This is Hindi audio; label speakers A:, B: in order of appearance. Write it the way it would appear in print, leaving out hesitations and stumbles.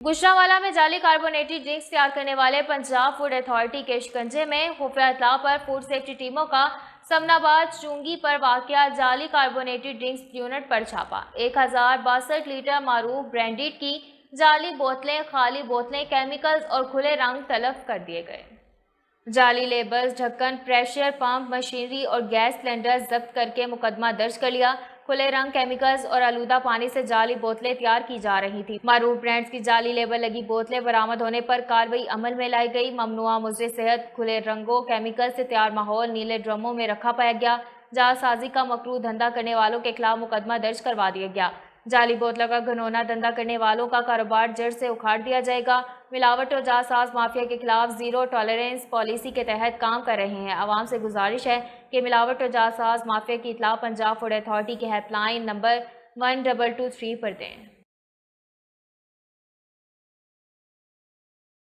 A: गुजरांवाला में जाली कार्बोनेटेड ड्रिंक्स तैयार करने वाले पंजाब फूड अथॉरिटी के शिकंजे में। खुफिया इत्तला पर फूड सेफ्टी टीमों का समनाबाद चुंगी पर वाक़या जाली कार्बोनेटेड ड्रिंक्स यूनिट पर छापा। 1062 लीटर मारूफ ब्रांडेड की जाली बोतलें, खाली बोतलें, केमिकल्स और खुले रंग तलब कर दिए गए। जाली लेबल्स, ढक्कन, प्रेशर पंप, मशीनरी और गैस सिलेंडर जब्त करके मुकदमा दर्ज कर लिया। खुले रंग, केमिकल्स और आलूदा पानी से जाली बोतलें तैयार की जा रही थी। मारूफ ब्रांड्स की जाली लेबल लगी बोतलें बरामद होने पर कार्रवाई अमल में लाई गई। ममनुआ मुज़र सेहत खुले रंगों, केमिकल से तैयार माहौल नीले ड्रमों में रखा पाया गया। जालसाजी का मकरूह धंधा करने वालों के खिलाफ मुकदमा दर्ज करवा दिया गया। जाली बोतलों का घिनौना धंधा करने वालों का कारोबार जड़ से उखाड़ दिया जाएगा। मिलावट और जालसाज माफिया के खिलाफ जीरो टॉलरेंस पॉलिसी के तहत काम कर रहे हैं। आवाम से गुजारिश है कि मिलावट और जालसाज माफिया की इत्तला पंजाब फूड अथॉरिटी के हेल्पलाइन नंबर 1223 पर दें।